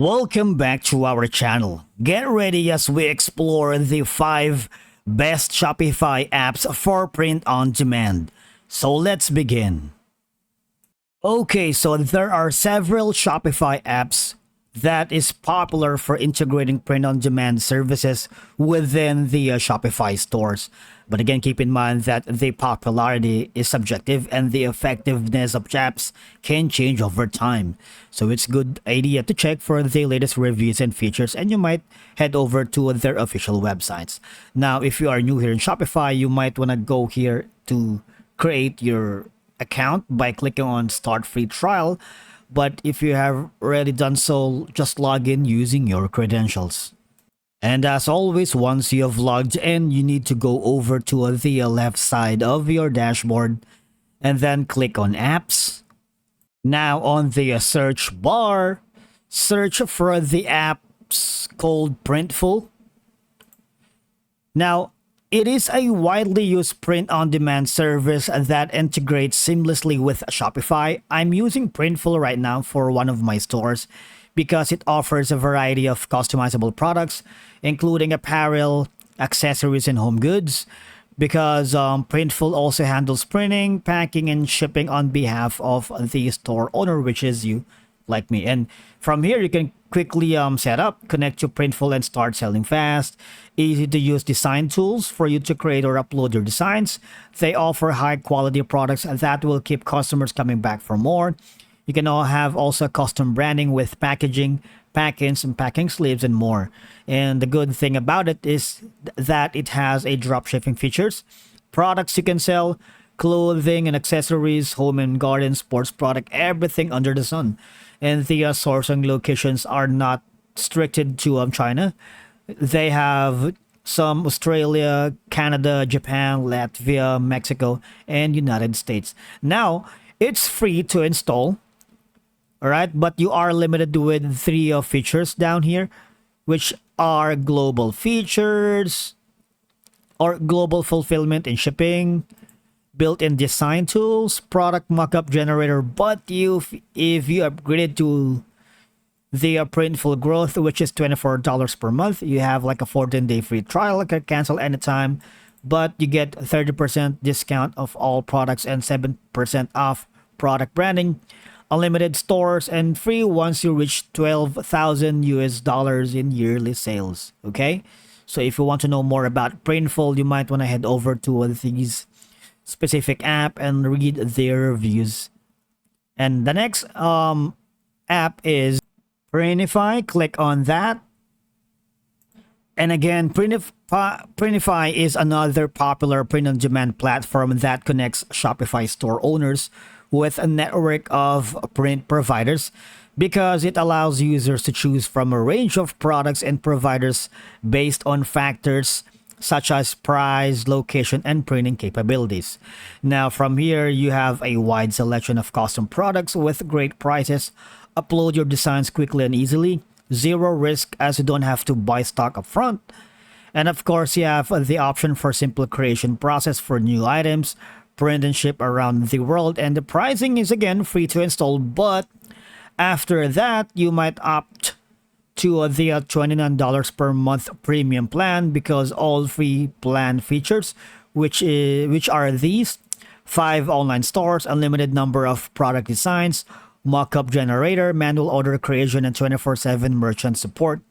Welcome back to our channel. Get ready as we explore the 5 best Shopify apps for print on demand. So let's begin. Okay, so there are several Shopify apps that is popular for integrating print-on-demand services within the Shopify stores. But again, keep in mind that the popularity is subjective and the effectiveness of apps can change over time. So it's a good idea to check for the latest reviews and features, and you might head over to their official websites. Now, if you are new here in Shopify, you might want to go here to create your account by clicking on Start Free Trial. But if you have already done so, just log in using your credentials. And as always, once you have logged in, you need to go over to the left side of your dashboard and then click on Apps. Now on the search bar, search for the apps called Printful. Now, it is a widely used print-on-demand service that integrates seamlessly with Shopify. I'm using Printful right now for one of my stores because it offers a variety of customizable products, including apparel, accessories, and home goods. Because Printful also handles printing, packing, and shipping on behalf of the store owner, which is you, like me. And from here, you can quickly set up, connect to Printful, and start selling fast. Easy to use design tools for you to create or upload your designs. They offer high quality products that will keep customers coming back for more. You can all have also custom branding with packaging, pack-ins, and packing sleeves, and more. And the good thing about it is that it has a drop shipping features, products you can sell, clothing and accessories, home and garden, sports product, everything under the sun. And the sourcing locations are not restricted to China. They have some Australia, Canada, Japan, Latvia, Mexico, and United States. Now, it's free to install, all right, but you are limited with 3 features down here, which are global features or global fulfillment and shipping, built-in design tools, product mockup generator. But if you upgraded to the Printful Growth, which is $24 per month, you have like a 14-day free trial. You can cancel anytime, but you get 30% discount of all products and 7% off product branding, unlimited stores, and free once you reach 12,000 US dollars in yearly sales. Okay, so if you want to know more about Printful, you might want to head over to these specific app and read their reviews. And the next app is Printify. Click on that. And again, Printify is another popular print-on-demand platform that connects Shopify store owners with a network of print providers because it allows users to choose from a range of products and providers based on factors such as price, location, and printing capabilities. Now, from here, you have a wide selection of custom products with great prices. Upload your designs quickly and easily. Zero risk as you don't have to buy stock up front. And of course, you have the option for simple creation process for new items, print and ship around the world. And the pricing is again free to install, but after that, you might opt to the $29 per month premium plan because all free plan features, which are these: 5 online stores, unlimited number of product designs, mockup generator, manual order creation, and 24/7 merchant support.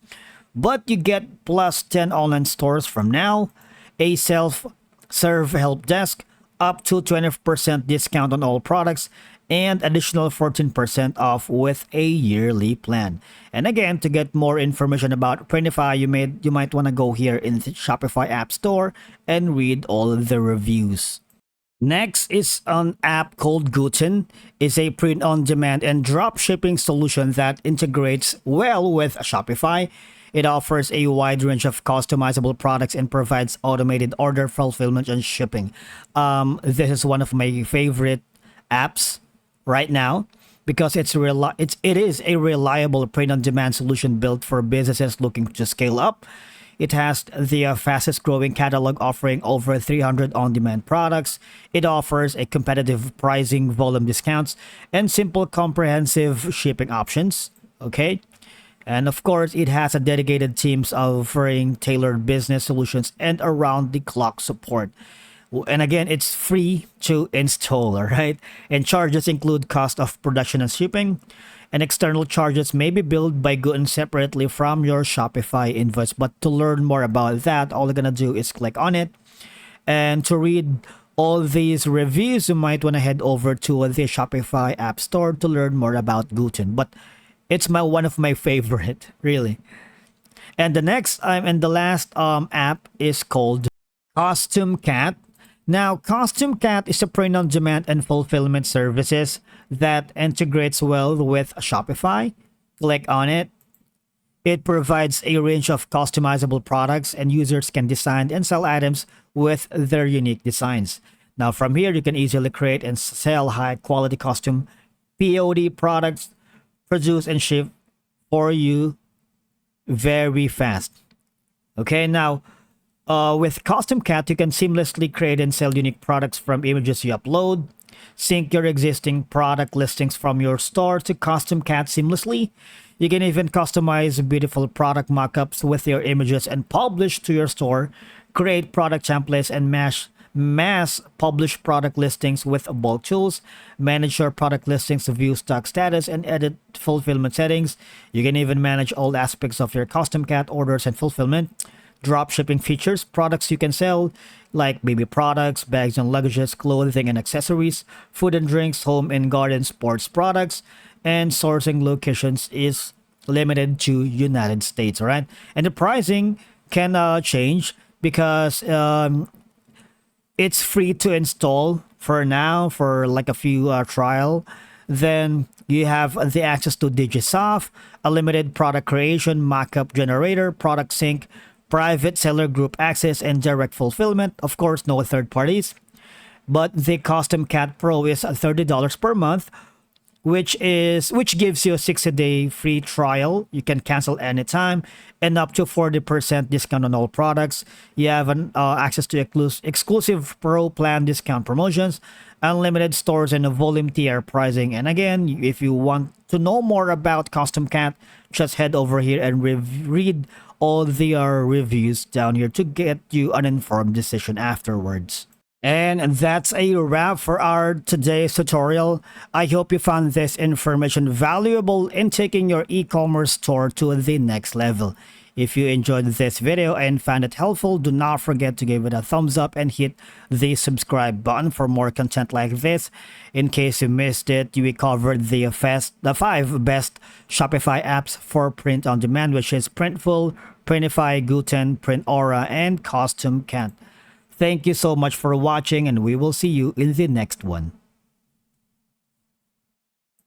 But you get plus 10 online stores from now, a self-serve help desk, up to 20% discount on all products, and additional 14% off with a yearly plan. And again, to get more information about Printify, you might want to go here in the Shopify App Store and read all of the reviews. Next is an app called Guten. It's a print-on-demand and drop shipping solution that integrates well with Shopify. It offers a wide range of customizable products and provides automated order fulfillment and shipping. This is one of my favorite apps right now because it is a reliable print-on-demand solution built for businesses looking to scale up. It has the fastest growing catalog offering over 300 on-demand products. It offers a competitive pricing, volume discounts, and simple comprehensive shipping options. Okay. And of course, it has a dedicated teams offering tailored business solutions and around the clock support. And again, it's free to install, all right? And charges include cost of production and shipping. And external charges may be billed by Gooten separately from your Shopify invoice. But to learn more about that, all you're gonna do is click on it. And to read all these reviews, you might want to head over to the Shopify App Store to learn more about Gooten. But it's one of my favorite, really. And the last app is called Costume Cat. Now, Costume Cat is a print-on-demand and fulfillment services that integrates well with Shopify. Click on it. It provides a range of customizable products, and users can design and sell items with their unique designs. Now, from here, you can easily create and sell high-quality custom POD products, produced and shipped for you very fast. Okay, now with Custom Cat, you can seamlessly create and sell unique products from images you upload. Sync your existing product listings from your store to Custom Cat seamlessly. You can even customize beautiful product mockups with your images and publish to your store. Create product templates and mass publish product listings with bulk tools. Manage your product listings, view stock status, and edit fulfillment settings. You can even manage all aspects of your Custom Cat orders and fulfillment. Drop shipping features, products you can sell like baby products, bags and luggages, clothing and accessories, food and drinks, home and garden sports products, and sourcing locations is limited to United States, all right? And the pricing can change because it's free to install for now for like a few trial. Then you have the access to Digisoft, a limited product creation, mockup generator, product sync, private seller group access, and direct fulfillment. Of course, no third parties. But the Custom Cat Pro is $30 per month, which gives you a 60-day free trial. You can cancel anytime, and up to 40% discount on all products. You have access to exclusive Pro Plan discount promotions, unlimited stores, and a volume tier pricing. And again, if you want to know more about Custom Cat, just head over here and read all the reviews down here to get you an informed decision afterwards. And that's a wrap for our today's tutorial. I hope you found this information valuable in taking your e-commerce store to the next level. If you enjoyed this video and found it helpful, do not forget to give it a thumbs up and hit the subscribe button for more content like this. In case you missed it, we covered the 5 best Shopify apps for print on demand, which is Printful, Printify, Gooten, Printaura, and Custom Cat. Thank you so much for watching, and we will see you in the next one.